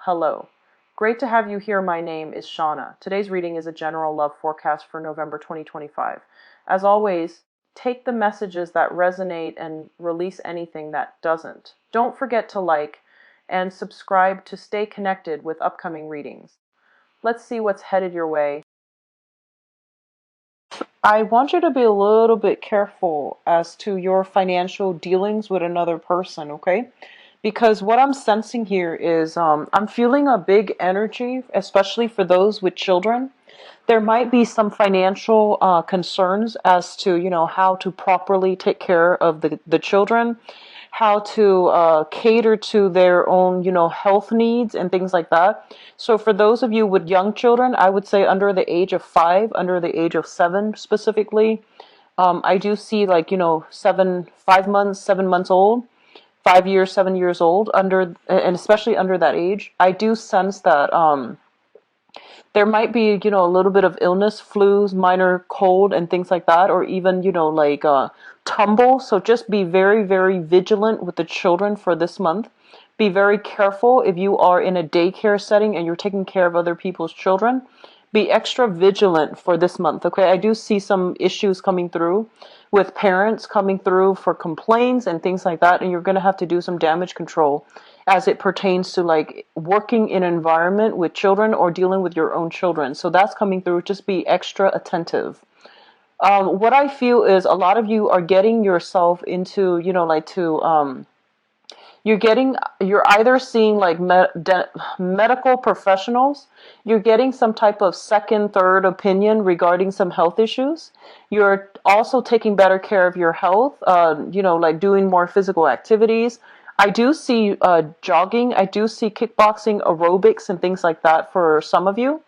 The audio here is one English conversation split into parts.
Hello. Great to have you here. My name is Shauna. Today's reading is a general love forecast for November 2025. As always, take the messages that resonate and release anything that doesn't. Don't forget to like and subscribe to stay connected with upcoming readings. Let's see what's headed your way. I want you to be a little bit careful as to your financial dealings with another person, okay? Because what I'm sensing here is I'm feeling a big energy, especially for those with children. There might be some financial concerns as to, how to properly take care of the children, how to cater to their own, health needs and things like that. So for those of you with young children, I would say under the age of 5, under the age of 7 specifically, I do see like, 5 months, 7 months old, 5 years, 7 years old, and especially under that age. I do sense that there might be, a little bit of illness, flus, minor cold, and things like that, or even, like tumble. So just be very, very vigilant with the children for this month. Be very careful if you are in a daycare setting and you're taking care of other people's children. Be extra vigilant for this month, okay? I do see some issues coming through with parents coming through for complaints and things like that, and you're going to have to do some damage control as it pertains to like working in an environment with children or dealing with your own children. So that's coming through. Just be extra attentive. What I feel is a lot of you are getting yourself into, you're either seeing like medical professionals, you're getting some type of second, third opinion regarding some health issues. You're also taking better care of your health, like doing more physical activities. I do see jogging, I do see kickboxing, aerobics, and things like that for some of you.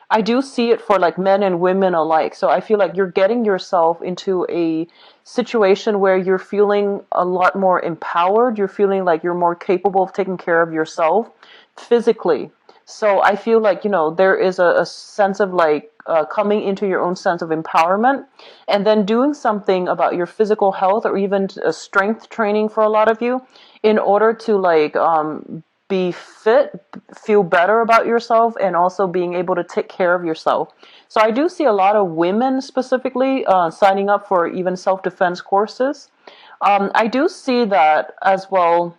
I do see it for like men and women alike. So I feel like you're getting yourself into a situation where you're feeling a lot more empowered. You're feeling like you're more capable of taking care of yourself physically. So I feel like, there is a sense of like coming into your own sense of empowerment and then doing something about your physical health or even strength training for a lot of you in order to like be fit, feel better about yourself, and also being able to take care of yourself. So I do see a lot of women specifically signing up for even self-defense courses. I do see that as well.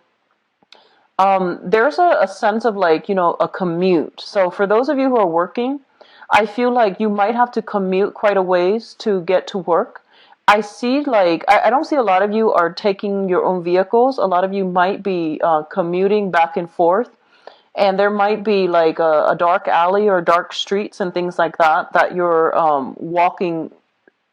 There's a sense of like, a commute. So for those of you who are working, I feel like you might have to commute quite a ways to get to work. I see like, I don't see a lot of you are taking your own vehicles. A lot of you might be commuting back and forth. And there might be like a dark alley or dark streets and things like that you're walking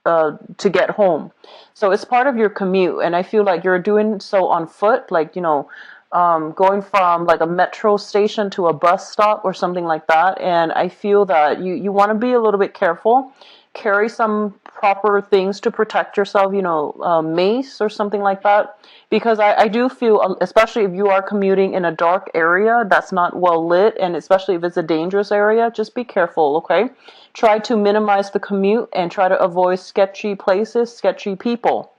to get home. So it's part of your commute. And I feel like you're doing so on foot, like, going from like a metro station to a bus stop or something like that. And I feel that you want to be a little bit careful. Carry some proper things to protect yourself, mace or something like that. Because I do feel, especially if you are commuting in a dark area that's not well lit, and especially if it's a dangerous area, just be careful, okay? Try to minimize the commute and try to avoid sketchy places, sketchy people.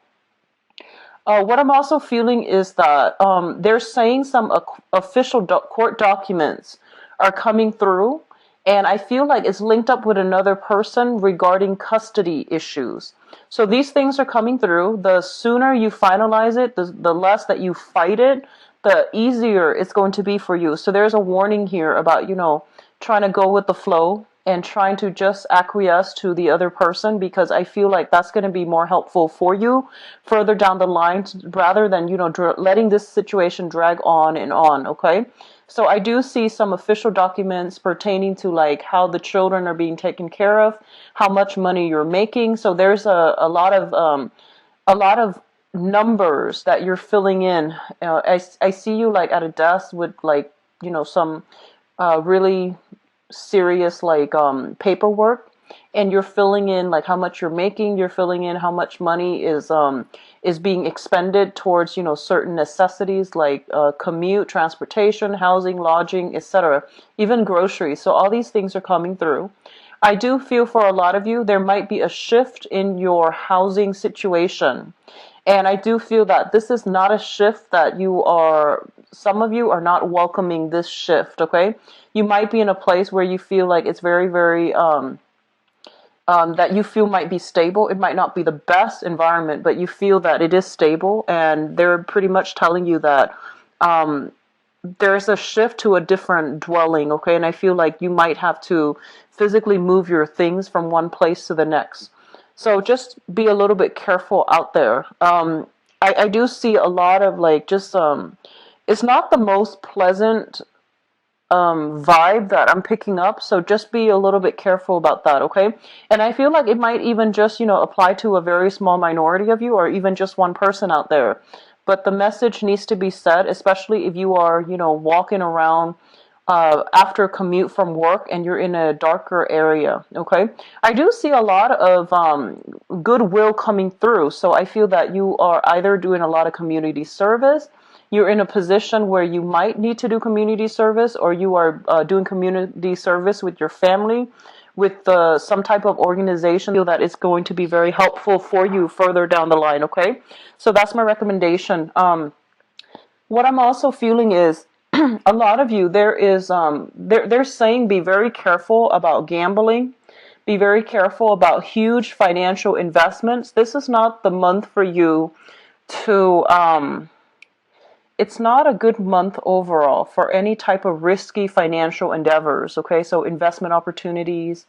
What I'm also feeling is that they're saying some official court documents are coming through, and I feel like it's linked up with another person regarding custody issues. So these things are coming through. The sooner you finalize it, the less that you fight it, the easier it's going to be for you. So there's a warning here about, trying to go with the flow and trying to just acquiesce to the other person, because I feel like that's going to be more helpful for you further down the line rather than, letting this situation drag on and on, okay? So I do see some official documents pertaining to like how the children are being taken care of, how much money you're making. So there's a lot of numbers that you're filling in. I see you like at a desk with like, some really serious like paperwork, and you're filling in like how much you're making, you're filling in how much money is being expended towards, certain necessities like commute, transportation, housing, lodging, etc., even groceries. So all these things are coming through. I do feel for a lot of you there might be a shift in your housing situation. And I do feel that this is not a shift that you are some of you are not welcoming this shift, okay? You might be in a place where you feel like it's very, very, that you feel might be stable. It might not be the best environment, but you feel that it is stable, and they're pretty much telling you that there's a shift to a different dwelling, okay? And I feel like you might have to physically move your things from one place to the next. So just be a little bit careful out there. I do see a lot of like just it's not the most pleasant vibe that I'm picking up. So just be a little bit careful about that, okay? And I feel like it might even just, apply to a very small minority of you, or even just one person out there. But the message needs to be said, especially if you are, walking around after a commute from work and you're in a darker area, okay? I do see a lot of goodwill coming through. So I feel that you are either doing a lot of community service, you're in a position where you might need to do community service, or you are doing community service with your family, with some type of organization that is going to be very helpful for you further down the line, okay? So that's my recommendation. What I'm also feeling is a lot of you, they're saying be very careful about gambling, be very careful about huge financial investments. This is not the month for you to it's not a good month overall for any type of risky financial endeavors, okay? So investment opportunities,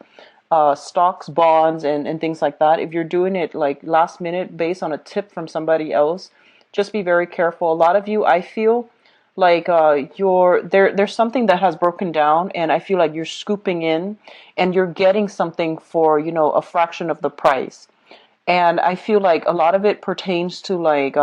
stocks, bonds, and things like that. If you're doing it like last minute based on a tip from somebody else, just be very careful. A lot of you, I feel like there's something that has broken down, and I feel like you're scooping in and you're getting something for, a fraction of the price. And I feel like a lot of it pertains to like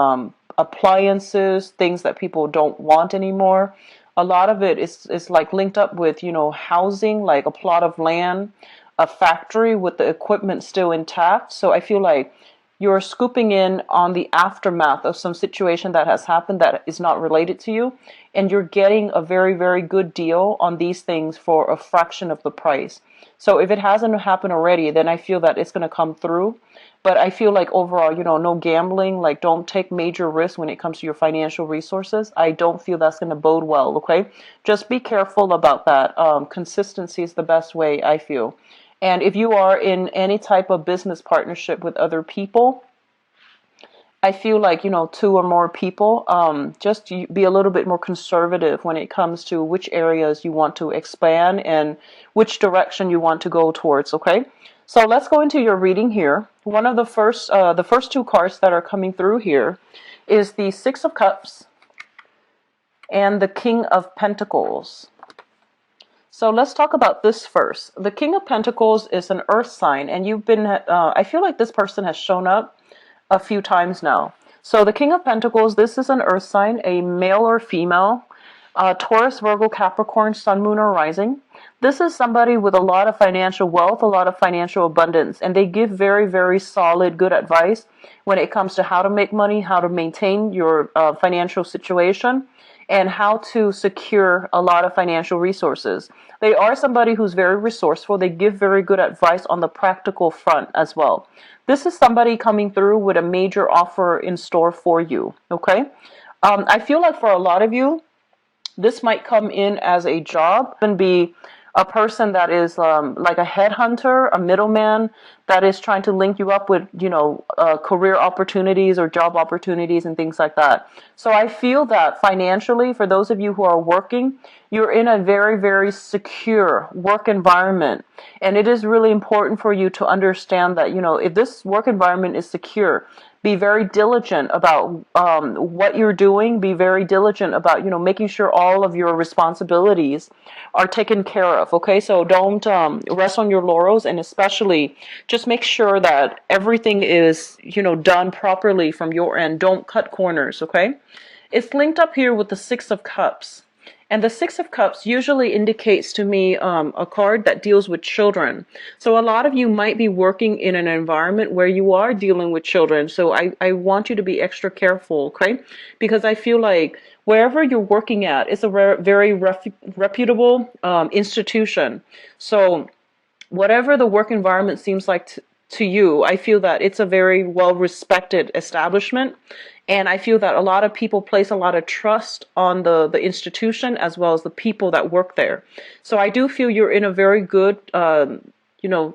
appliances, things that people don't want anymore. A lot of it is like linked up with, housing, like a plot of land, a factory with the equipment still intact. So I feel like you're scooping in on the aftermath of some situation that has happened that is not related to you, and you're getting a very, very good deal on these things for a fraction of the price. So if it hasn't happened already, then I feel that it's going to come through. But I feel like overall, no gambling, like don't take major risks when it comes to your financial resources. I don't feel that's going to bode well, okay? Just be careful about that. Consistency is the best way, I feel. And if you are in any type of business partnership with other people, I feel like, two or more people, just be a little bit more conservative when it comes to which areas you want to expand and which direction you want to go towards, okay? So let's go into your reading here. One of the first two cards that are coming through here is the Six of Cups and the King of Pentacles. So let's talk about this first. The King of Pentacles is an earth sign, and you've been, I feel like this person has shown up a few times now. So the King of Pentacles, this is an earth sign, a male or female, Taurus, Virgo, Capricorn, Sun, Moon, or Rising. This is somebody with a lot of financial wealth, a lot of financial abundance, and they give very, very solid, good advice when it comes to how to make money, how to maintain your financial situation, and how to secure a lot of financial resources. They are somebody who's very resourceful. They give very good advice on the practical front as well. This is somebody coming through with a major offer in store for you, okay? I feel like for a lot of you, this might come in as a job and be a person that is like a headhunter, a middleman that is trying to link you up with, career opportunities or job opportunities and things like that. So I feel that financially, for those of you who are working, you're in a very, very secure work environment. And it is really important for you to understand that, if this work environment is secure, be very diligent about what you're doing. Be very diligent about, making sure all of your responsibilities are taken care of. Okay, so don't rest on your laurels, and especially just make sure that everything is, done properly from your end. Don't cut corners. Okay, it's linked up here with the Six of Cups. And the Six of Cups usually indicates to me a card that deals with children. So a lot of you might be working in an environment where you are dealing with children. So I want you to be extra careful, okay? Because I feel like wherever you're working at, it's a very reputable institution. So whatever the work environment seems like to you, I feel that it's a very well respected establishment. And I feel that a lot of people place a lot of trust on the institution as well as the people that work there. So I do feel you're in a very good, you know,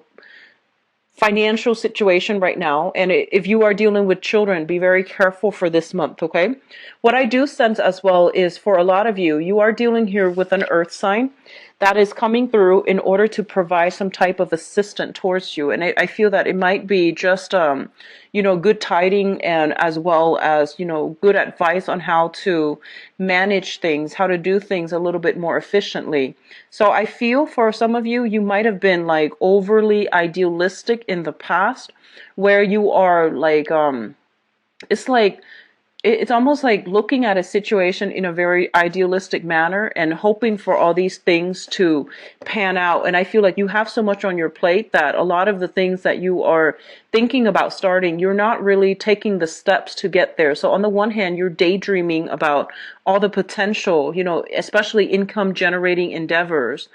financial situation right now. And if you are dealing with children, be very careful for this month, okay? What I do sense as well is for a lot of you, you are dealing here with an earth sign that is coming through in order to provide some type of assistance towards you. And I feel that it might be just, you know, good tiding and as well as, you know, good advice on how to manage things, how to do things a little bit more efficiently. So I feel for some of you, you might have been like overly idealistic in the past where you are like, it's like, it's almost like looking at a situation in a very idealistic manner and hoping for all these things to pan out. And I feel like you have so much on your plate that a lot of the things that you are thinking about starting, you're not really taking the steps to get there. So on the one hand, you're daydreaming about all the potential, you know, especially income generating endeavors,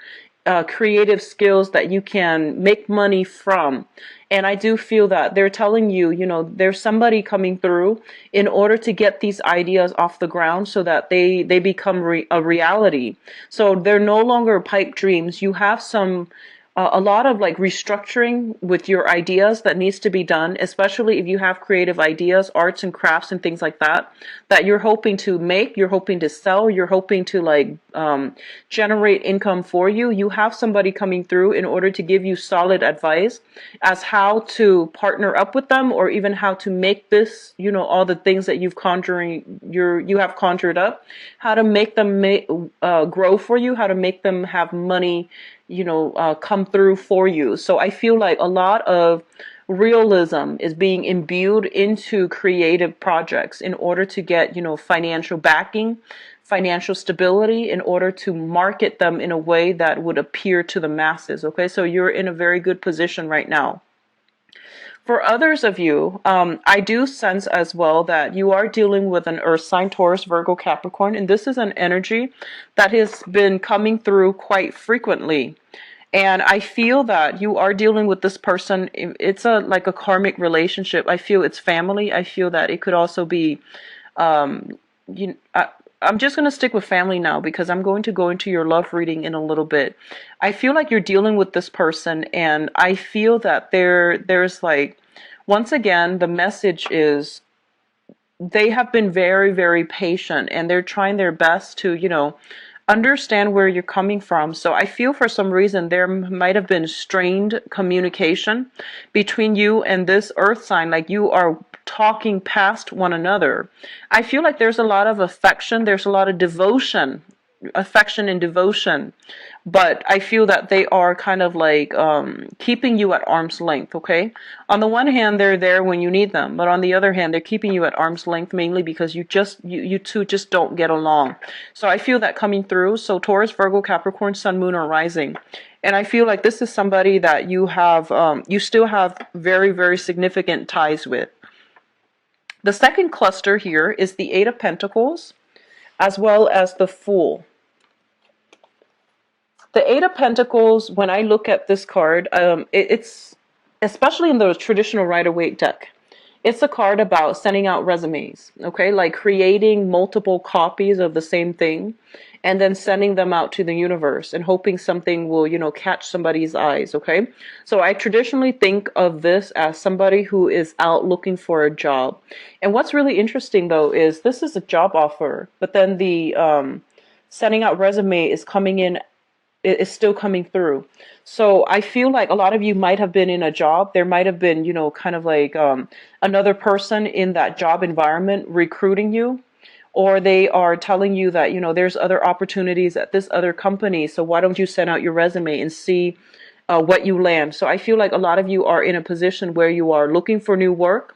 creative skills that you can make money from. And I do feel that they're telling you, you know, there's somebody coming through in order to get these ideas off the ground so that they become a reality. So they're no longer pipe dreams. You have some a lot of like restructuring with your ideas that needs to be done, especially if you have creative ideas, arts and crafts and things like that, that you're hoping to make, you're hoping to sell, you're hoping to like generate income for you. You have somebody coming through in order to give you solid advice as how to partner up with them or even how to make this, you know, all the things that you have conjured up, how to make them grow for you, how to make them have money, you know, come through for you. So I feel like a lot of realism is being imbued into creative projects in order to get, you know, financial backing, financial stability in order to market them in a way that would appear to the masses. Okay, so you're in a very good position right now. For others of you, I do sense as well that you are dealing with an earth sign, Taurus, Virgo, Capricorn, and this is an energy that has been coming through quite frequently. And I feel that you are dealing with this person. It's a like a karmic relationship. I feel it's family. I feel that it could also be, you. I'm just going to stick with family now because I'm going to go into your love reading in a little bit. I feel like you're dealing with this person, and I feel that there's like, once again, the message is they have been very, very patient and they're trying their best to, you know, understand where you're coming from. So I feel for some reason there might have been strained communication between you and this earth sign, like you are talking past one another. I feel like there's a lot of affection, there's a lot of devotion, affection and devotion, but I feel that they are kind of like keeping you at arm's length. Okay, on the one hand they're there when you need them, but on the other hand they're keeping you at arm's length mainly because you two just don't get along. So I feel that coming through. So Taurus, Virgo, Capricorn, Sun, Moon, or Rising, and I feel like this is somebody that you have you still have very, very significant ties with. The second cluster here is the Eight of Pentacles as well as the Fool. The Eight of Pentacles, when I look at this card, it's, especially in the traditional Rider-Waite deck, it's a card about sending out resumes, okay? Like creating multiple copies of the same thing and then sending them out to the universe and hoping something will, you know, catch somebody's eyes, okay? So I traditionally think of this as somebody who is out looking for a job. And what's really interesting, though, is this is a job offer, but then the sending out resume is coming in, is still coming through. So I feel like a lot of you might have been in a job. There might have been, you know, kind of like another person in that job environment recruiting you, or they are telling you that, you know, there's other opportunities at this other company. So why don't you send out your resume and see what you land? So I feel like a lot of you are in a position where you are looking for new work.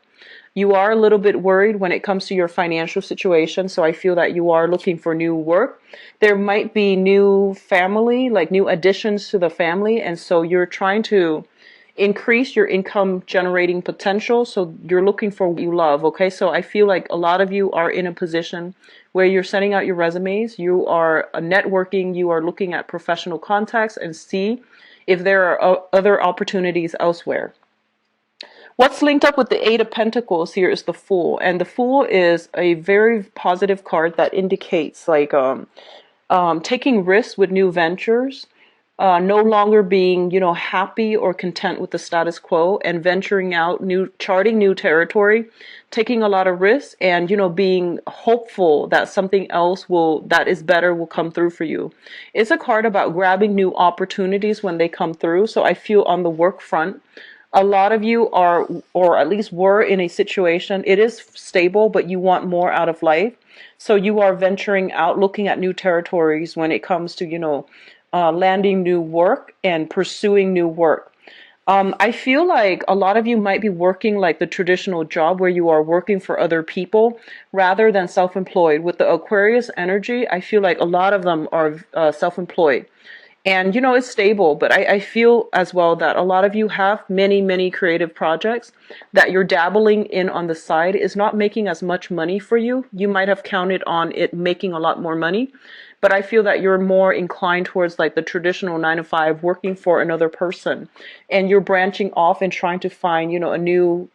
You are a little bit worried when it comes to your financial situation, so I feel that you are looking for new work. There might be new family, like new additions to the family, and so you're trying to increase your income generating potential, so you're looking for what you love, okay? So I feel like a lot of you are in a position where you're sending out your resumes, you are networking, you are looking at professional contacts and see if there are other opportunities elsewhere. What's linked up with the Eight of Pentacles here is the Fool, and the Fool is a very positive card that indicates like taking risks with new ventures, no longer being, happy or content with the status quo, and venturing out, charting new territory, taking a lot of risks, and, being hopeful that something else that is better will come through for you. It's a card about grabbing new opportunities when they come through. So I feel on the work front, a lot of you are, or at least were, in a situation, it is stable, but you want more out of life. So you are venturing out, looking at new territories when it comes to, landing new work and pursuing new work. I feel like a lot of you might be working like the traditional job where you are working for other people rather than self-employed. With the Aquarius energy, I feel like a lot of them are self-employed. And, it's stable, but I feel as well that a lot of you have many, many creative projects that you're dabbling in on the side is not making as much money for you. You might have counted on it making a lot more money, but I feel that you're more inclined towards like the traditional 9 to 5, working for another person, and you're branching off and trying to find, a new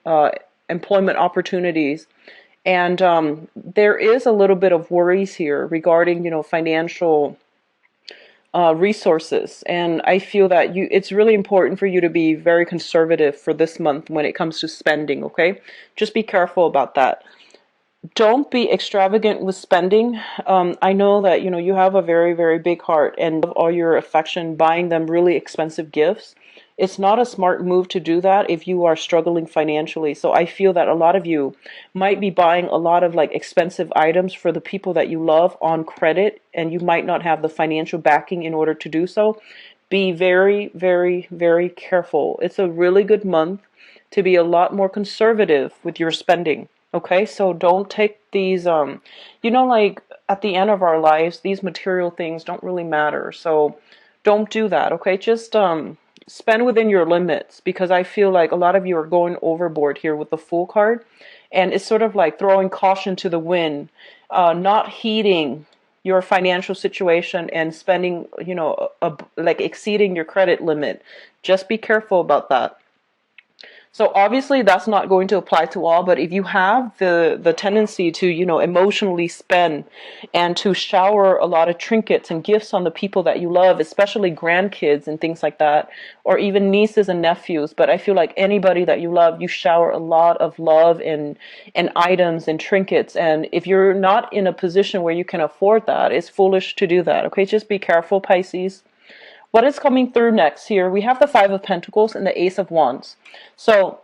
employment opportunities. And there is a little bit of worries here regarding, financial resources, and I feel that it's really important for you to be very conservative for this month when it comes to spending. Okay, just be careful about that. Don't be extravagant with spending. I know that you have a very, very big heart and all your affection buying them really expensive gifts. It's not a smart move to do that if you are struggling financially. So I feel that a lot of you might be buying a lot of like expensive items for the people that you love on credit, and you might not have the financial backing in order to do so. Be very, very, very careful. It's a really good month to be a lot more conservative with your spending. Okay, so don't take these, like at the end of our lives, these material things don't really matter. So don't do that, okay? Just spend within your limits, because I feel like a lot of you are going overboard here with the Fool card. And it's sort of like throwing caution to the wind, not heeding your financial situation and spending, like exceeding your credit limit. Just be careful about that. So obviously that's not going to apply to all, but if you have the tendency to, emotionally spend and to shower a lot of trinkets and gifts on the people that you love, especially grandkids and things like that, or even nieces and nephews, but I feel like anybody that you love, you shower a lot of love and items and trinkets. And if you're not in a position where you can afford that, it's foolish to do that. Okay, just be careful, Pisces. What is coming through next here? We have the Five of Pentacles and the Ace of Wands. So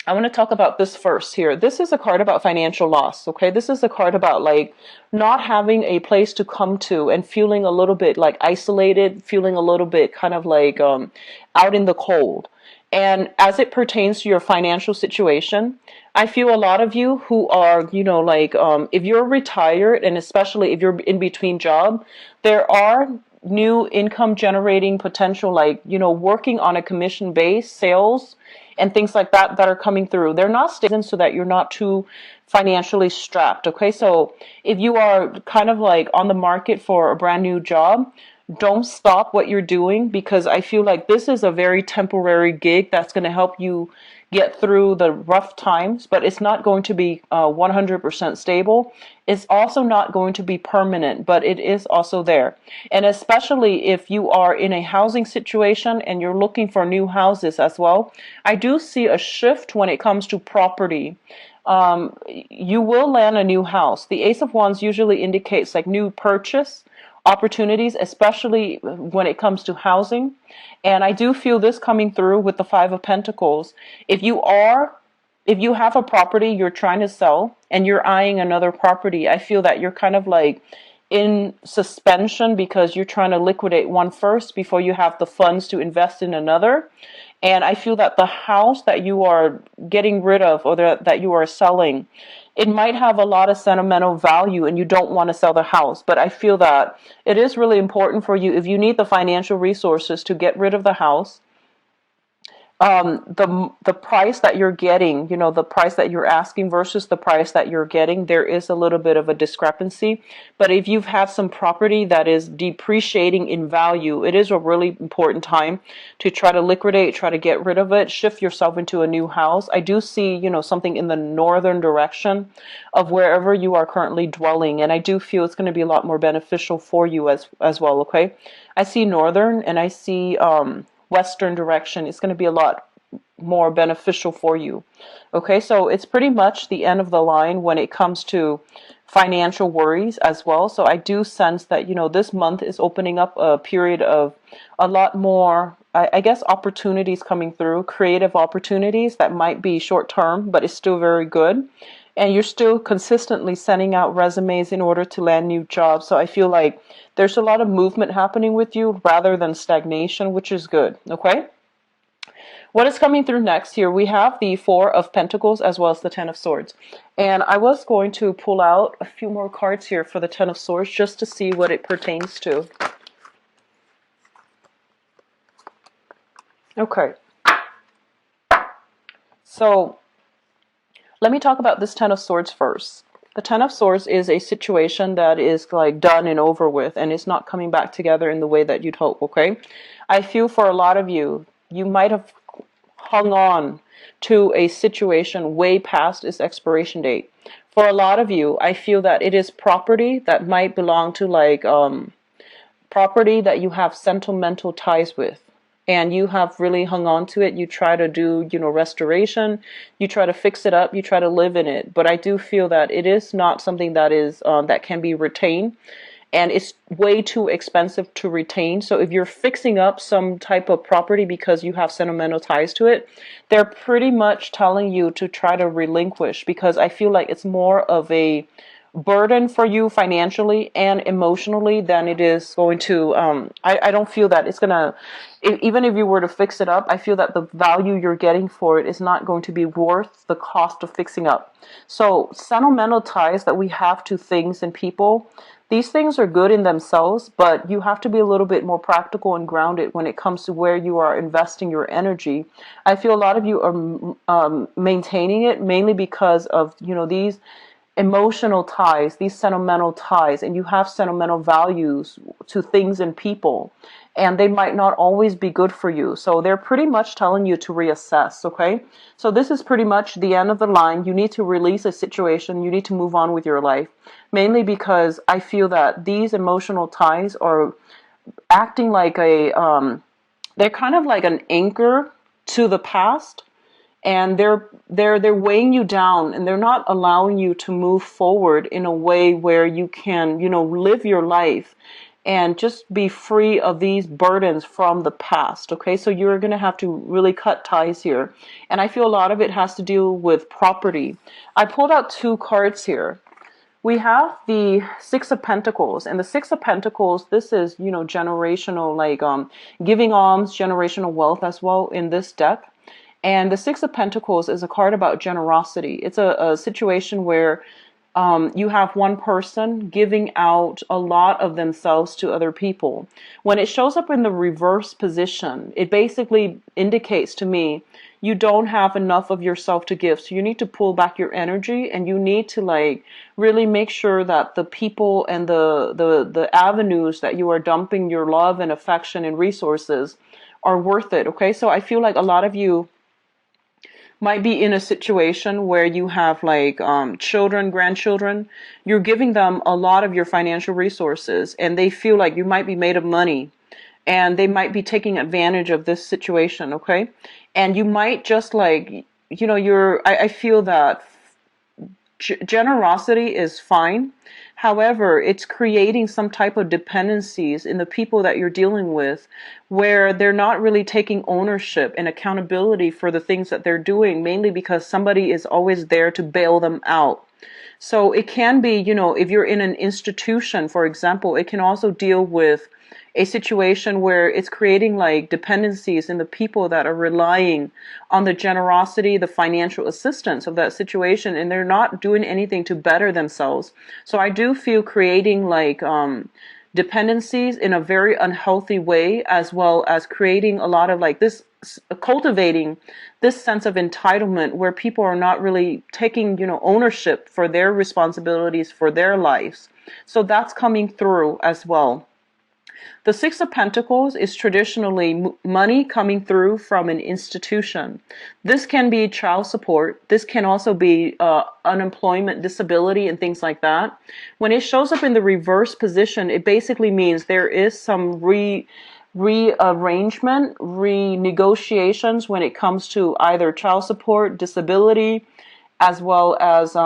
I want to talk about this first here. This is a card about financial loss, okay? This is a card about like not having a place to come to and feeling a little bit like isolated, feeling a little bit kind of like out in the cold. And as it pertains to your financial situation, I feel a lot of you who are, if you're retired, and especially if you're in between job, there are new income generating potential, like, working on a commission base, sales, and things like that are coming through. They're not stable so that you're not too financially strapped. Okay, so if you are kind of like on the market for a brand new job, don't stop what you're doing, because I feel like this is a very temporary gig that's going to help you get through the rough times, but it's not going to be 100% stable. It's also not going to be permanent, but it is also there. And especially if you are in a housing situation and you're looking for new houses as well, I do see a shift when it comes to property. You will land a new house. The Ace of Wands usually indicates like new purchase opportunities, especially when it comes to housing. And I do feel this coming through with the Five of Pentacles. If you have a property you're trying to sell and you're eyeing another property, I feel that you're kind of like in suspension because you're trying to liquidate one first before you have the funds to invest in another. And I feel that the house that you are getting rid of, or that you are selling, it might have a lot of sentimental value and you don't want to sell the house. But I feel that it is really important for you, if you need the financial resources to get rid of the house, The price that you're getting, the price that you're asking versus the price that you're getting, there is a little bit of a discrepancy. But if you've had some property that is depreciating in value, it is a really important time to try to liquidate, try to get rid of it, shift yourself into a new house. I do see, something in the northern direction of wherever you are currently dwelling, and I do feel it's going to be a lot more beneficial for you as well. Okay, I see northern and I see western direction. It's going to be a lot more beneficial for you. Okay, so it's pretty much the end of the line when it comes to financial worries as well. So I do sense that, this month is opening up a period of a lot more, I guess, opportunities coming through, creative opportunities that might be short term, but it's still very good. And you're still consistently sending out resumes in order to land new jobs. So I feel like there's a lot of movement happening with you rather than stagnation, which is good. Okay. What is coming through next here? We have the Four of Pentacles as well as the Ten of Swords. And I was going to pull out a few more cards here for the Ten of Swords just to see what it pertains to. Okay. So let me talk about this Ten of Swords first. The Ten of Swords is a situation that is like done and over with, and it's not coming back together in the way that you'd hope, okay? I feel for a lot of you, you might have hung on to a situation way past its expiration date. For a lot of you, I feel that it is property that might belong to like property that you have sentimental ties with. And you have really hung on to it. You try to do, restoration. You try to fix it up. You try to live in it. But I do feel that it is not something that is that can be retained. And it's way too expensive to retain. So if you're fixing up some type of property because you have sentimental ties to it, they're pretty much telling you to try to relinquish, because I feel like it's more of a burden for you financially and emotionally than it is going to I don't feel that it's gonna, even if you were to fix it up, I feel that the value you're getting for it is not going to be worth the cost of fixing up. So sentimental ties that we have to things and people, these things are good in themselves, but you have to be a little bit more practical and grounded when it comes to where you are investing your energy. I feel a lot of you are maintaining it mainly because of, these emotional ties, these sentimental ties, and you have sentimental values to things and people, and they might not always be good for you. So they're pretty much telling you to reassess, okay? So this is pretty much the end of the line. You need to release a situation. You need to move on with your life, mainly because I feel that these emotional ties are acting like they're kind of like an anchor to the past, and they're weighing you down, and they're not allowing you to move forward in a way where you can, live your life and just be free of these burdens from the past. Okay, so you're going to have to really cut ties here, and I feel a lot of it has to do with property. I pulled out two cards here. We have the Six of Pentacles, and the Six of Pentacles, this is, generational, like giving alms, generational wealth as well in this deck. And the Six of Pentacles is a card about generosity. It's a situation where you have one person giving out a lot of themselves to other people. When it shows up in the reverse position, it basically indicates to me you don't have enough of yourself to give. So you need to pull back your energy, and you need to like really make sure that the people and the avenues that you are dumping your love and affection and resources are worth it. Okay, so I feel like a lot of you might be in a situation where you have like children, grandchildren. You're giving them a lot of your financial resources, and they feel like you might be made of money, and they might be taking advantage of this situation. Okay, and you might just like, I feel that generosity is fine. However, it's creating some type of dependencies in the people that you're dealing with, where they're not really taking ownership and accountability for the things that they're doing, mainly because somebody is always there to bail them out. So it can be, if you're in an institution, for example, it can also deal with a situation where it's creating like dependencies in the people that are relying on the generosity, the financial assistance of that situation, and they're not doing anything to better themselves. So I do feel creating like dependencies in a very unhealthy way, as well as creating a lot of like this, cultivating this sense of entitlement where people are not really taking, ownership for their responsibilities for their lives. So that's coming through as well. The Six of Pentacles is traditionally money coming through from an institution. This can be child support. This can also be unemployment, disability, and things like that. When it shows up in the reverse position, it basically means there is some rearrangement, renegotiations when it comes to either child support, disability, as well as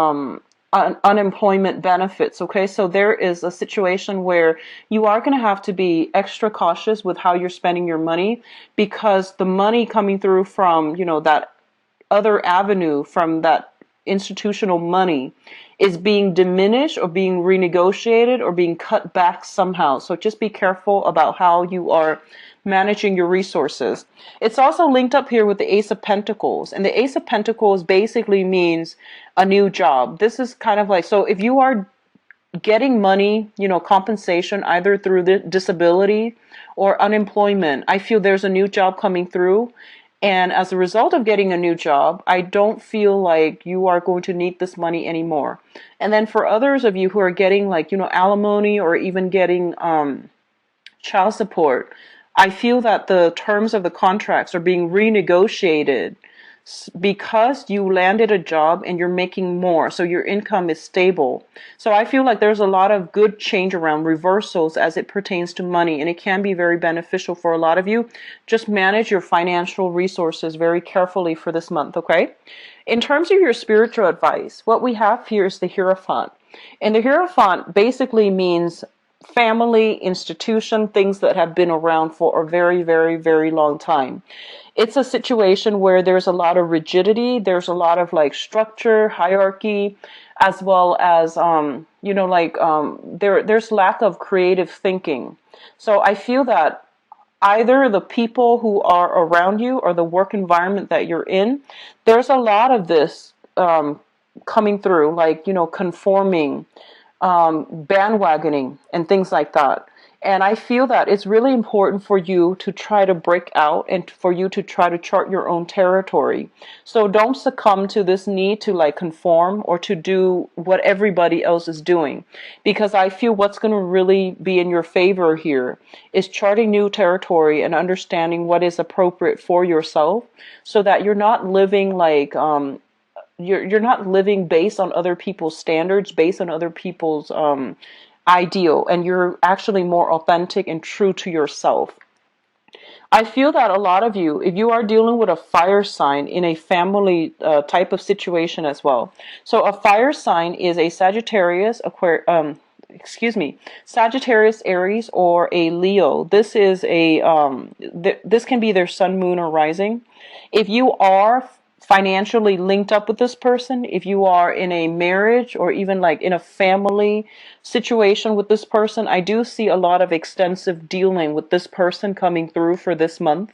unemployment benefits. Okay, so there is a situation where you are going to have to be extra cautious with how you're spending your money, because the money coming through from, that other avenue, from that institutional money, is being diminished or being renegotiated or being cut back somehow. So just be careful about how you are managing your resources. It's also linked up here with the Ace of Pentacles, and the Ace of Pentacles basically means a new job. This is kind of like, so if you are getting money, compensation either through the disability or unemployment, I feel there's a new job coming through. And as a result of getting a new job, I don't feel like you are going to need this money anymore. And then for others of you who are getting like, alimony or even getting child support, I feel that the terms of the contracts are being renegotiated because you landed a job and you're making more, so your income is stable. So I feel like there's a lot of good change around, reversals as it pertains to money, and it can be very beneficial for a lot of you. Just manage your financial resources very carefully for this month, okay? In terms of your spiritual advice, what we have here is the Hierophant. And the Hierophant basically means family, institution, things that have been around for a very, very, very long time. It's a situation where there's a lot of rigidity, there's a lot of like structure, hierarchy, as well as there's lack of creative thinking. So I feel that either the people who are around you or the work environment that you're in, there's a lot of this coming through, like, conforming, bandwagoning, and things like that. And I feel that it's really important for you to try to break out and for you to try to chart your own territory. So don't succumb to this need to like conform or to do what everybody else is doing. Because I feel what's going to really be in your favor here is charting new territory and understanding what is appropriate for yourself, so that you're not living like you're not living based on other people's standards, based on other people's ideal, and you're actually more authentic and true to yourself. I feel that a lot of you, if you are dealing with a fire sign in a family type of situation as well. So a fire sign is a Sagittarius, Sagittarius, Aries, or a Leo. This is this can be their sun, moon, or rising. If you are financially linked up with this person, if you are in a marriage or even like in a family situation with this person, I do see a lot of extensive dealing with this person coming through for this month.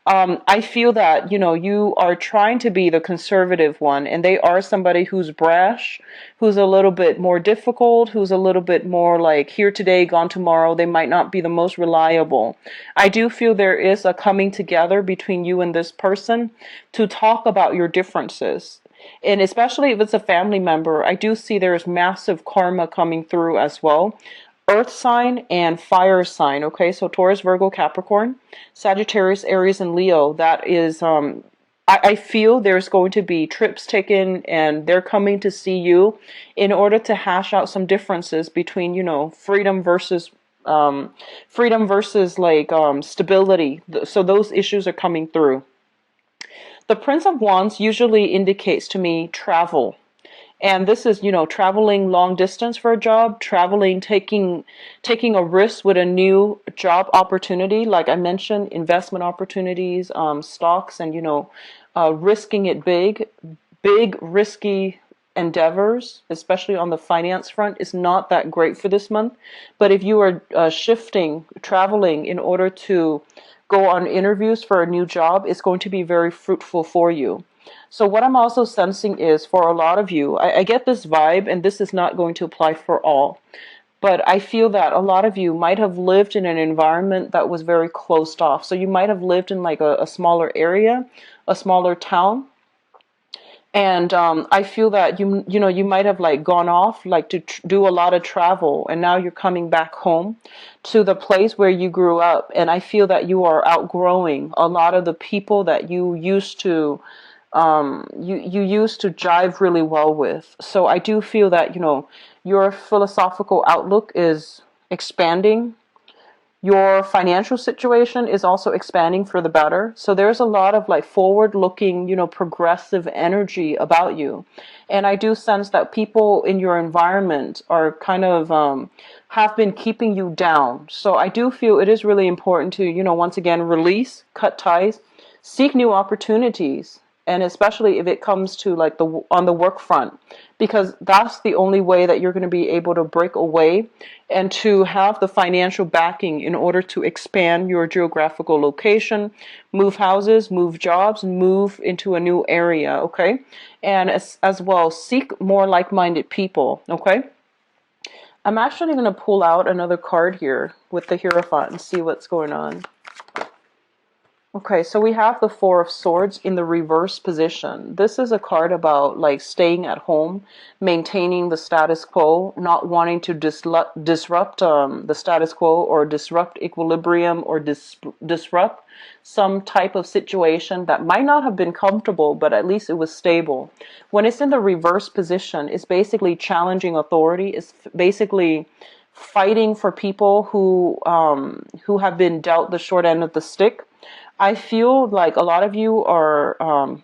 I feel that, you are trying to be the conservative one, and they are somebody who's brash, who's a little bit more difficult, who's a little bit more like here today, gone tomorrow. They might not be the most reliable. I do feel there is a coming together between you and this person to talk about your differences. And especially if it's a family member, I do see there's massive karma coming through as well. Earth sign and fire sign. Okay, so Taurus, Virgo, Capricorn, Sagittarius, Aries, and Leo. That is, I feel there's going to be trips taken, and they're coming to see you in order to hash out some differences between, freedom versus like stability. So those issues are coming through. The Prince of Wands usually indicates to me travel. And this is, traveling long distance for a job, traveling, taking a risk with a new job opportunity. Like I mentioned, investment opportunities, stocks, and, risking it big, risky endeavors, especially on the finance front, is not that great for this month. But if you are traveling in order to go on interviews for a new job, it's going to be very fruitful for you. So what I'm also sensing is, for a lot of you, I get this vibe, and this is not going to apply for all, But I feel that a lot of you might have lived in an environment that was very closed off. So you might have lived in like a smaller area, a smaller town. And I feel that you know, you might have like gone off like to do a lot of travel, and now you're coming back home to the place where you grew up. And I feel that you are outgrowing a lot of the people that you used to you used to jive really well with. So I do feel that, you know, your philosophical outlook is expanding. Your financial situation is also expanding for the better. So there's a lot of like forward looking, you know, progressive energy about you. And I do sense that people in your environment are kind of have been keeping you down. So I do feel it is really important to, you know, once again, release, cut ties, seek new opportunities, and especially if it comes to like the on the work front, because that's the only way that you're going to be able to break away and to have the financial backing in order to expand your geographical location, move houses, move jobs, and move into a new area. Okay, and as well, seek more like-minded people. Okay, I'm actually going to pull out another card here with the Hierophant and see what's going on. Okay, so we have the Four of Swords in the reverse position. This is a card about like staying at home, maintaining the status quo, not wanting to disrupt the status quo, or disrupt equilibrium, or disrupt some type of situation that might not have been comfortable, but at least it was stable. When it's in the reverse position, it's basically challenging authority. It's basically fighting for people who have been dealt the short end of the stick. I feel like a lot of you are,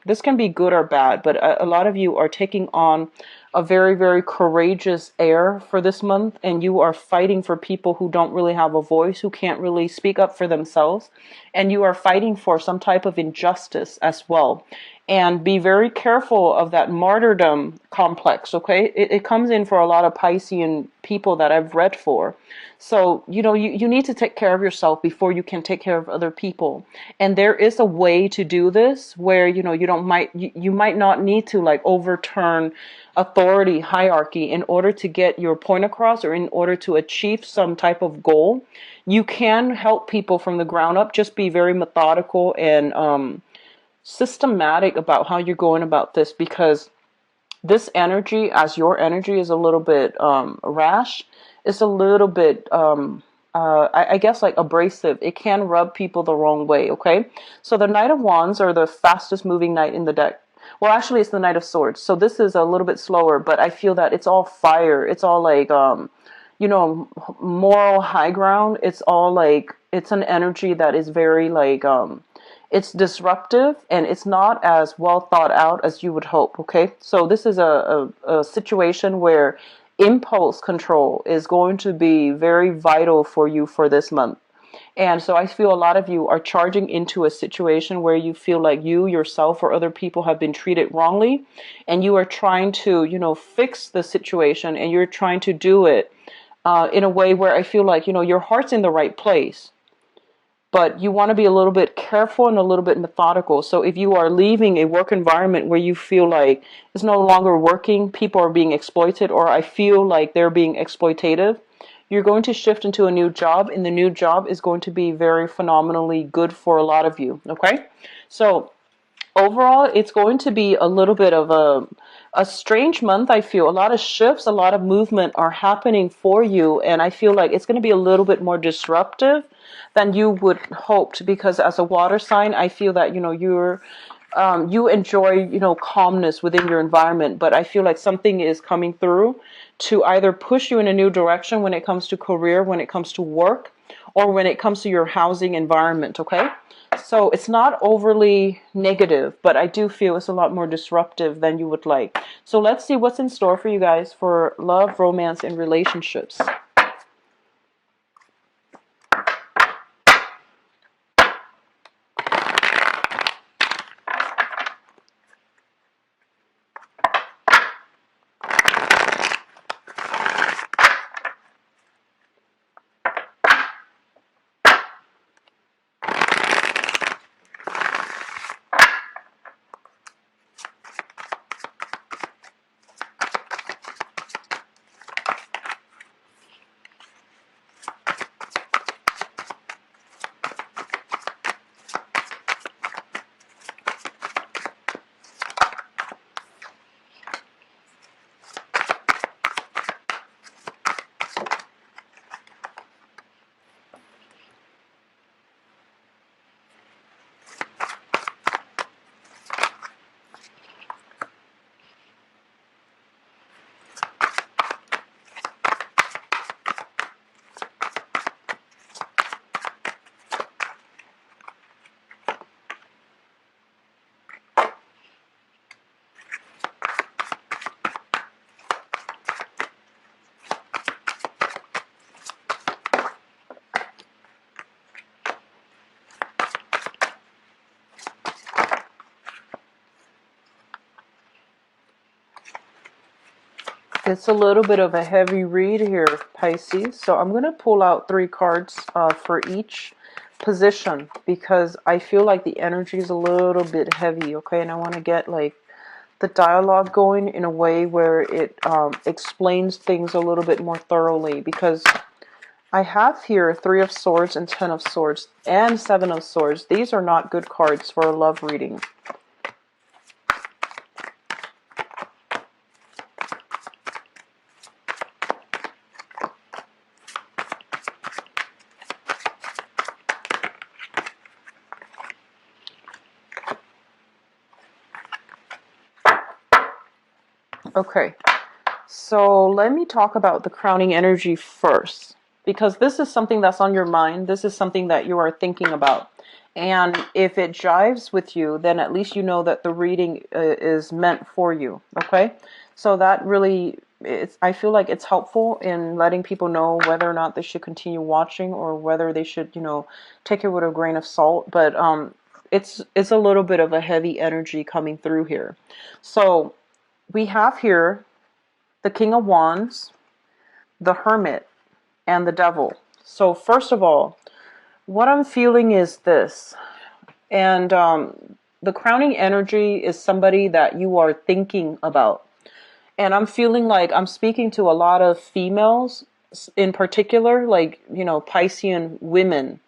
this can be good or bad, but a lot of you are taking on a very, very courageous air for this month, and you are fighting for people who don't really have a voice, who can't really speak up for themselves, and you are fighting for some type of injustice as well. And be very careful of that martyrdom complex, okay? It comes in for a lot of Piscean people that I've read for. So, you know, you need to take care of yourself before you can take care of other people. And there is a way to do this where, you know, you might not need to like overturn authority hierarchy in order to get your point across, or in order to achieve some type of goal. You can help people from the ground up. Just be very methodical and systematic about how you're going about this, because this energy, as your energy, is a little bit rash. It's a little bit I guess like abrasive. It can rub people the wrong way. Okay, so the Knight of Wands are the fastest moving knight in the deck. Well, actually, it's the Knight of Swords, so this is a little bit slower, but I feel that it's all fire. It's all like you know, moral high ground. It's all like, it's an energy that is very like it's disruptive, and it's not as well thought out as you would hope. Okay, so this is a situation where impulse control is going to be very vital for you for this month. And so I feel a lot of you are charging into a situation where you feel like you yourself or other people have been treated wrongly, and you are trying to, you know, fix the situation, and you're trying to do it in a way where I feel like, you know, your heart's in the right place, but you want to be a little bit careful and a little bit methodical. So if you are leaving a work environment where you feel like it's no longer working, people are being exploited, or I feel like they're being exploitative, you're going to shift into a new job, and the new job is going to be very phenomenally good for a lot of you. Okay, so overall, it's going to be a little bit of a strange month. I feel a lot of shifts, a lot of movement are happening for you, and I feel like it's going to be a little bit more disruptive than you would hoped, because as a water sign, I feel that, you know, you enjoy, you know, calmness within your environment, but I feel like something is coming through to either push you in a new direction when it comes to career, when it comes to work, or when it comes to your housing environment. Okay, so it's not overly negative, but I do feel it's a lot more disruptive than you would like. So let's see what's in store for you guys for love, romance, and relationships. It's a little bit of a heavy read here, Pisces. So I'm going to pull out 3 cards for each position because I feel like the energy is a little bit heavy, okay? And I want to get like the dialogue going in a way where it explains things a little bit more thoroughly, because I have here 3 of Swords and 10 of Swords and 7 of Swords. These are not good cards for a love reading. Okay, so let me talk about the crowning energy first, because this is something that's on your mind. This is something that you are thinking about. And if it jives with you, then at least you know that the reading is meant for you, okay? So that really, I feel like it's helpful in letting people know whether or not they should continue watching or whether they should, take it with a grain of salt. But it's a little bit of a heavy energy coming through here. So we have here the King of Wands, the Hermit, and the Devil. So first of all, what I'm feeling is this. And the crowning energy is somebody that you are thinking about. And I'm feeling like I'm speaking to a lot of females in particular, like, Piscean women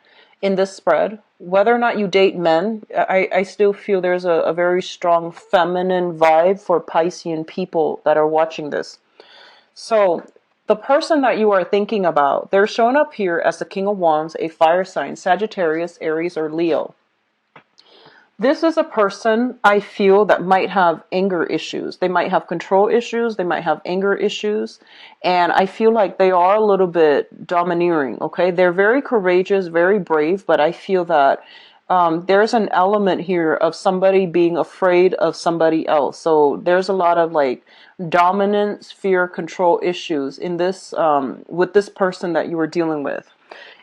in this spread. Whether or not you date men, I still feel there's a very strong feminine vibe for Piscean people that are watching this. So the person that you are thinking about, they're shown up here as the King of Wands, a fire sign, Sagittarius, Aries, or Leo. This is a person I feel that might have anger issues. They might have control issues. They might have anger issues. And I feel like they are a little bit domineering, okay? They're very courageous, very brave, but I feel that there's an element here of somebody being afraid of somebody else. So there's a lot of like dominance, fear, control issues in this with this person that you were dealing with.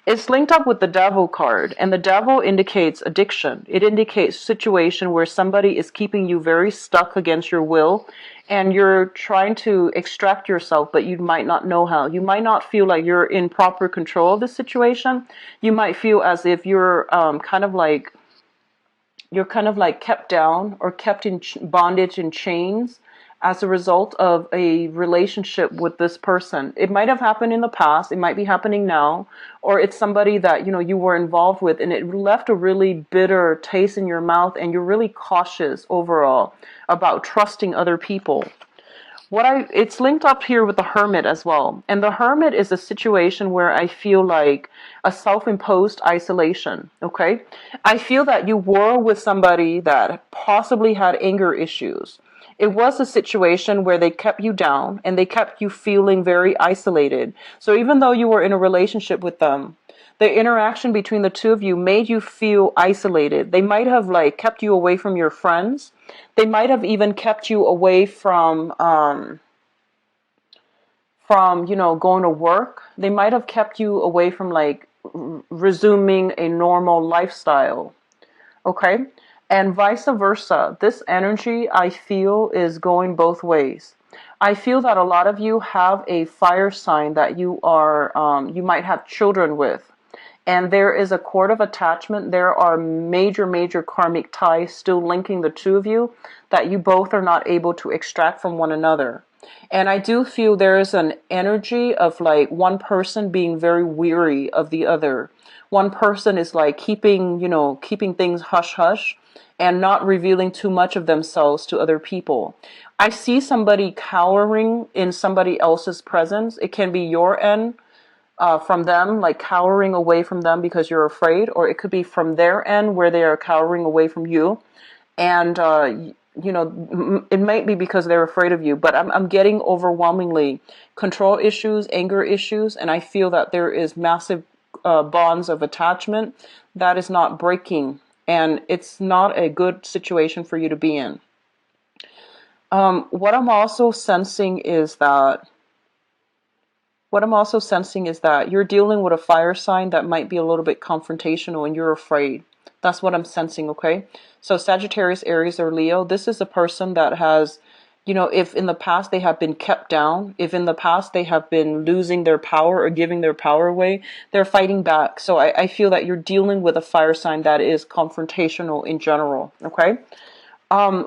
It's linked up with the Devil card, and the Devil indicates addiction. It indicates a situation where somebody is keeping you very stuck against your will, and you're trying to extract yourself, but you might not know how. You might not feel like you're in proper control of the situation. You might feel as if you're kind of like kept down or kept in bondage and chains as a result of a relationship with this person. It might have happened in the past, it might be happening now, or it's somebody that you were involved with and it left a really bitter taste in your mouth, and you're really cautious overall about trusting other people. It's linked up here with the Hermit as well. And the Hermit is a situation where I feel like a self-imposed isolation, okay? I feel that you were with somebody that possibly had anger issues. It was a situation where they kept you down and they kept you feeling very isolated. So even though you were in a relationship with them, the interaction between the two of you made you feel isolated. They might have like kept you away from your friends. They might have even kept you away from going to work. They might have kept you away from like resuming a normal lifestyle. Okay? And vice versa. This energy, I feel, is going both ways. I feel that a lot of you have a fire sign that you might have children with. And there is a cord of attachment. There are major, major karmic ties still linking the two of you that you both are not able to extract from one another. And I do feel there is an energy of like one person being very weary of the other. One person is like keeping things hush hush and not revealing too much of themselves to other people. I see somebody cowering in somebody else's presence. It can be your end from them, like cowering away from them because you're afraid, or it could be from their end where they are cowering away from you. And, it might be because they're afraid of you, but I'm getting overwhelmingly control issues, anger issues, and I feel that there is massive bonds of attachment that is not breaking. And it's not a good situation for you to be in. What I'm also sensing is that you're dealing with a fire sign that might be a little bit confrontational and you're afraid. That's what I'm sensing, okay? So Sagittarius, Aries, or Leo, this is a person that has If in the past they have been kept down, if in the past they have been losing their power or giving their power away, they're fighting back. So I feel that you're dealing with a fire sign that is confrontational in general. Okay.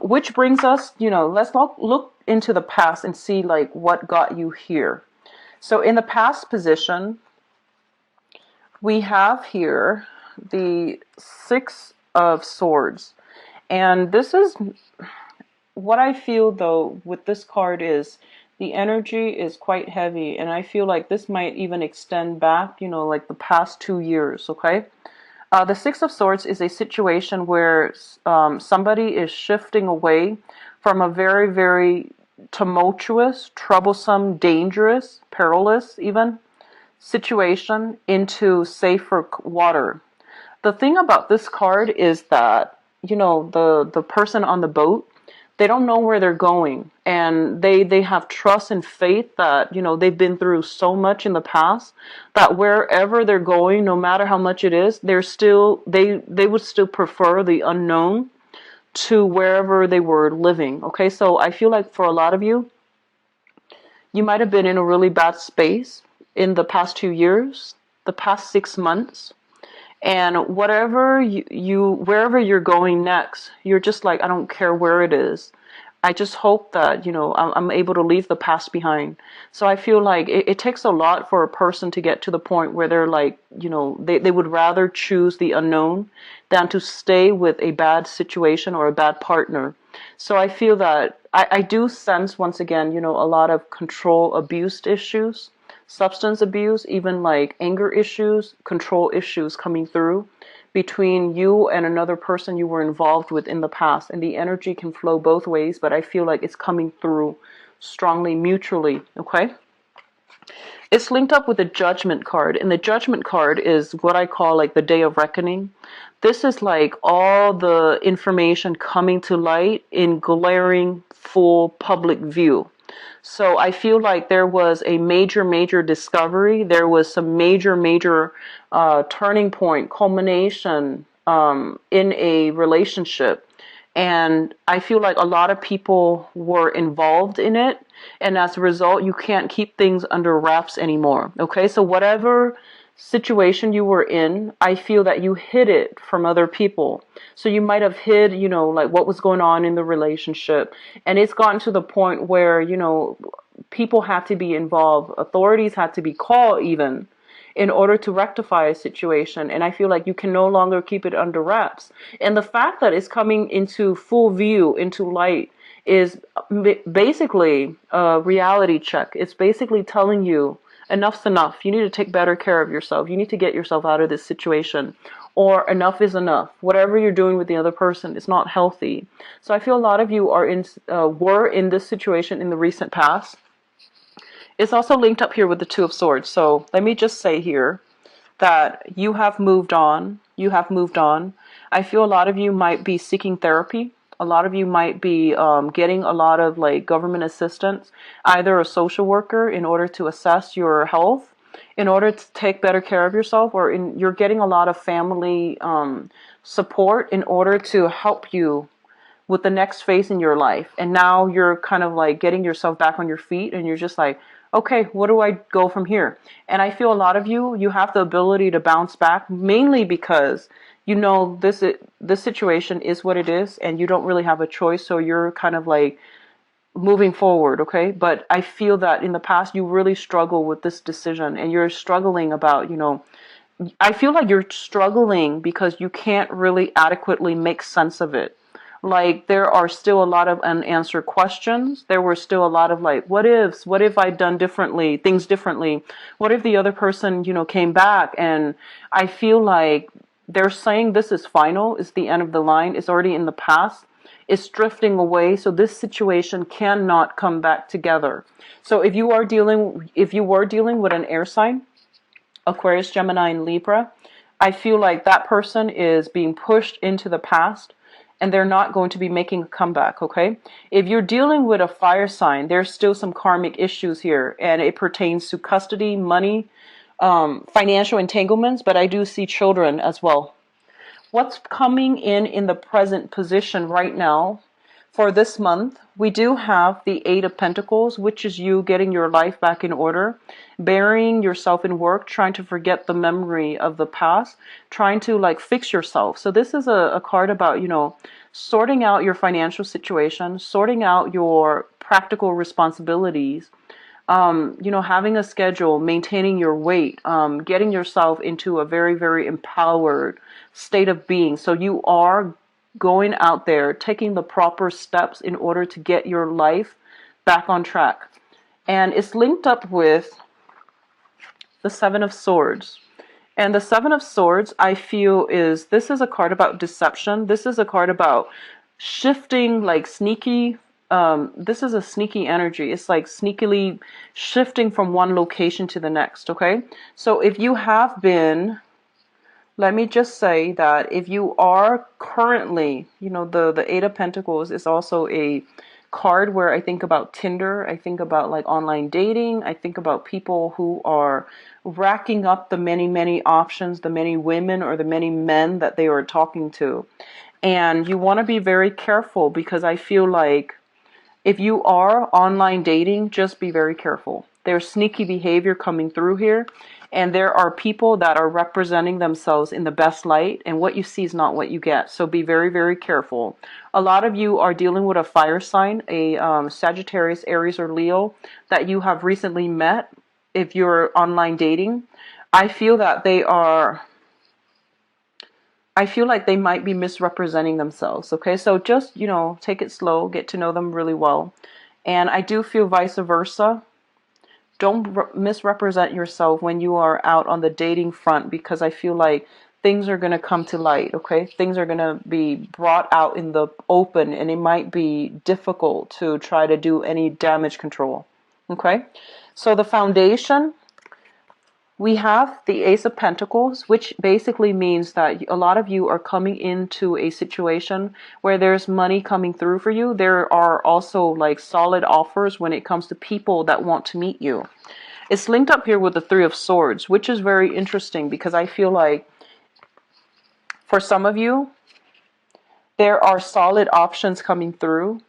Which brings us, let's look into the past and see like what got you here. So in the past position, we have here the Six of Swords. And this is what I feel though with this card is the energy is quite heavy, and I feel like this might even extend back, like the past 2 years, okay? The Six of Swords is a situation where somebody is shifting away from a very, very tumultuous, troublesome, dangerous, perilous even situation into safer water. The thing about this card is that, the person on the boat, they don't know where they're going, and they have trust and faith that they've been through so much in the past that wherever they're going, no matter how much it is, they would still prefer the unknown to wherever they were living. Okay, so I feel like for a lot of you, you might have been in a really bad space in the past 2 years, the past 6 months. And whatever wherever you're going next, you're just like, I don't care where it is. I just hope that, I'm able to leave the past behind. So I feel like it takes a lot for a person to get to the point where they're like, they would rather choose the unknown than to stay with a bad situation or a bad partner. So I feel that I do sense, once again, a lot of control abuse issues, substance abuse, even like anger issues, control issues coming through between you and another person you were involved with in the past. And the energy can flow both ways, but I feel like it's coming through strongly mutually, okay? It's linked up with the Judgment card, and the Judgment card is what I call like the Day of Reckoning. This is like all the information coming to light in glaring, full public view. So I feel like there was a major, major discovery. There was some major, major turning point, culmination in a relationship. And I feel like a lot of people were involved in it. And as a result, you can't keep things under wraps anymore. Okay, so whatever situation you were in, I feel that you hid it from other people. So you might have hid, like what was going on in the relationship. And it's gotten to the point where, people had to be involved. Authorities had to be called even in order to rectify a situation. And I feel like you can no longer keep it under wraps. And the fact that it's coming into full view, into light, is basically a reality check. It's basically telling you enough's enough. You need to take better care of yourself. You need to get yourself out of this situation. Or enough is enough. Whatever you're doing with the other person is not healthy. So I feel a lot of you were in this situation in the recent past. It's also linked up here with the Two of Swords. So let me just say here that you have moved on. You have moved on. I feel a lot of you might be seeking therapy. A lot of you might be getting a lot of like government assistance, either a social worker in order to assess your health, in order to take better care of yourself, or you're getting a lot of family support in order to help you with the next phase in your life. And now you're kind of like getting yourself back on your feet, and you're just like, okay, where do I go from here? And I feel a lot of you have the ability to bounce back, mainly because this situation is what it is, and you don't really have a choice. So you're kind of like moving forward, okay? But I feel that in the past you really struggle with this decision, and you're struggling about, I feel like you're struggling because you can't really adequately make sense of it. Like there are still a lot of unanswered questions. There were still a lot of like, what ifs? What if I'd done things differently? What if the other person, came back? And I feel like they're saying this is final, it's the end of the line, it's already in the past, it's drifting away, so this situation cannot come back together. So if you were dealing with an air sign, Aquarius, Gemini, and Libra, I feel like that person is being pushed into the past, and they're not going to be making a comeback, okay? If you're dealing with a fire sign, there's still some karmic issues here, and it pertains to custody, money, financial entanglements, but I do see children as well. What's coming in the present position right now For this month, we do have the Eight of Pentacles, which is you getting your life back in order, burying yourself in work, trying to forget the memory of the past, trying to like fix yourself. So this is a card about, sorting out your financial situation, sorting out your practical responsibilities, having a schedule, maintaining your weight, getting yourself into a very, very empowered state of being. So you are going out there, taking the proper steps in order to get your life back on track. And it's linked up with the Seven of Swords. And the Seven of Swords, I feel, this is a card about deception. This is a card about shifting, like sneaky. This is a sneaky energy. It's like sneakily shifting from one location to the next, okay? So if you have been, let me just say that if you are currently, the Eight of Pentacles is also a card where I think about Tinder, I think about like online dating, I think about people who are racking up the many, many options, the many women or the many men that they are talking to. And you want to be very careful because I feel like if you are online dating, just be very careful. There's sneaky behavior coming through here, and there are people that are representing themselves in the best light, and what you see is not what you get. So be very, very careful. A lot of you are dealing with a fire sign, a Sagittarius, Aries, or Leo that you have recently met. If you're online dating, I feel that I feel like they might be misrepresenting themselves, okay? So just, take it slow, get to know them really well. And I do feel vice versa. Don't misrepresent yourself when you are out on the dating front because I feel like things are going to come to light, okay? Things are going to be brought out in the open and it might be difficult to try to do any damage control, okay? So the foundation, we have the Ace of Pentacles, which basically means that a lot of you are coming into a situation where there's money coming through for you. There are also like solid offers when it comes to people that want to meet you. It's linked up here with the Three of Swords, which is very interesting because I feel like for some of you, there are solid options coming through,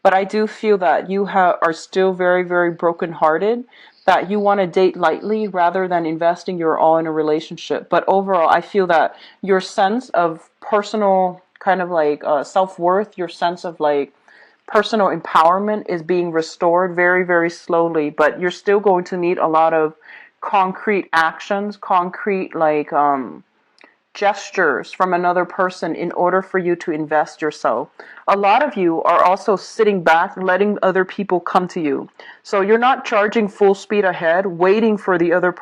but I do feel that you are still very, very brokenhearted, that you want to date lightly rather than investing your all in a relationship. But overall, I feel that your sense of personal kind of like self-worth, your sense of like personal empowerment is being restored very, very slowly, but you're still going to need a lot of concrete actions, concrete like gestures from another person in order for you to invest yourself. A lot of you are also sitting back, letting other people come to you. So you're not charging full speed ahead, waiting for the other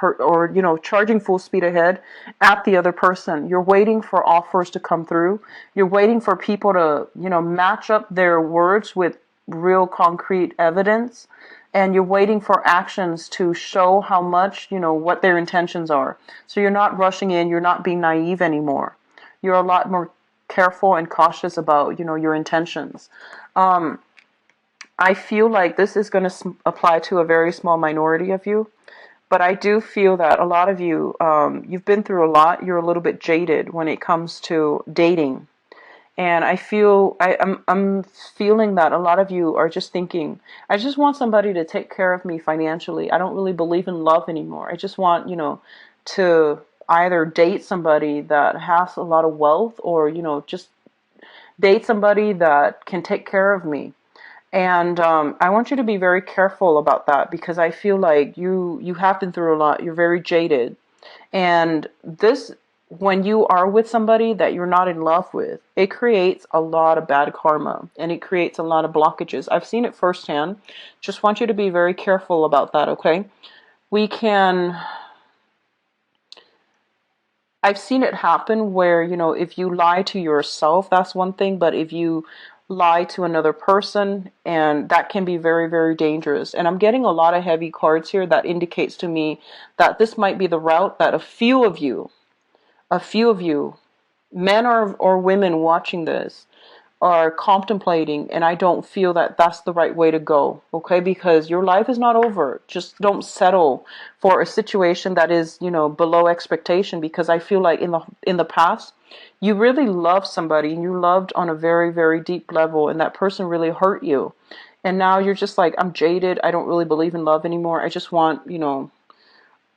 charging full speed ahead at the other person. You're waiting for offers to come through. You're waiting for people to, match up their words with real concrete evidence. And you're waiting for actions to show how much, what their intentions are. So you're not rushing in, you're not being naive anymore. You're a lot more careful and cautious about, your intentions. I feel like this is going to apply to a very small minority of you. But I do feel that a lot of you, you've been through a lot. You're a little bit jaded when it comes to dating. And I feel, I'm feeling that a lot of you are just thinking, I just want somebody to take care of me financially. I don't really believe in love anymore. I just want, to either date somebody that has a lot of wealth or, just date somebody that can take care of me. And I want you to be very careful about that because I feel like you have been through a lot. You're very jaded. And this, when you are with somebody that you're not in love with, it creates a lot of bad karma and it creates a lot of blockages. I've seen it firsthand. Just want you to be very careful about that, okay? I've seen it happen where, if you lie to yourself, that's one thing, but if you lie to another person, and that can be very, very dangerous. And I'm getting a lot of heavy cards here that indicates to me that this might be the route that a few of you, men or women watching this, are contemplating, and I don't feel that that's the right way to go, okay? Because your life is not over. Just don't settle for a situation that is, below expectation, because I feel like in the past, you really loved somebody, and you loved on a very, very deep level, and that person really hurt you. And now you're just like, I'm jaded. I don't really believe in love anymore. I just want,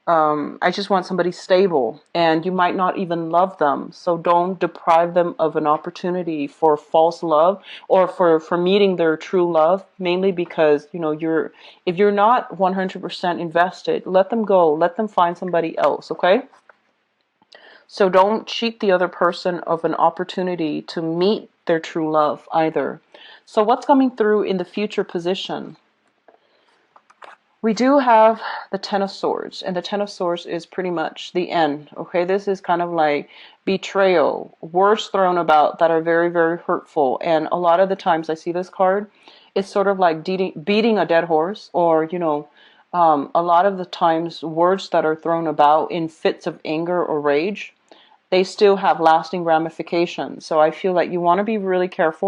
I just want somebody stable, and you might not even love them. So don't deprive them of an opportunity for false love, or for meeting their true love, mainly because, if you're not 100% invested, let them go. Let them find somebody else, okay? So don't cheat the other person of an opportunity to meet their true love either. So what's coming through in the future position? We do have the Ten of Swords, and the Ten of Swords is pretty much the end, okay? This is kind of like betrayal, words thrown about that are very, very hurtful, and a lot of the times I see this card, it's sort of like beating a dead horse, or, a lot of the times words that are thrown about in fits of anger or rage, they still have lasting ramifications. So I feel like you want to be really careful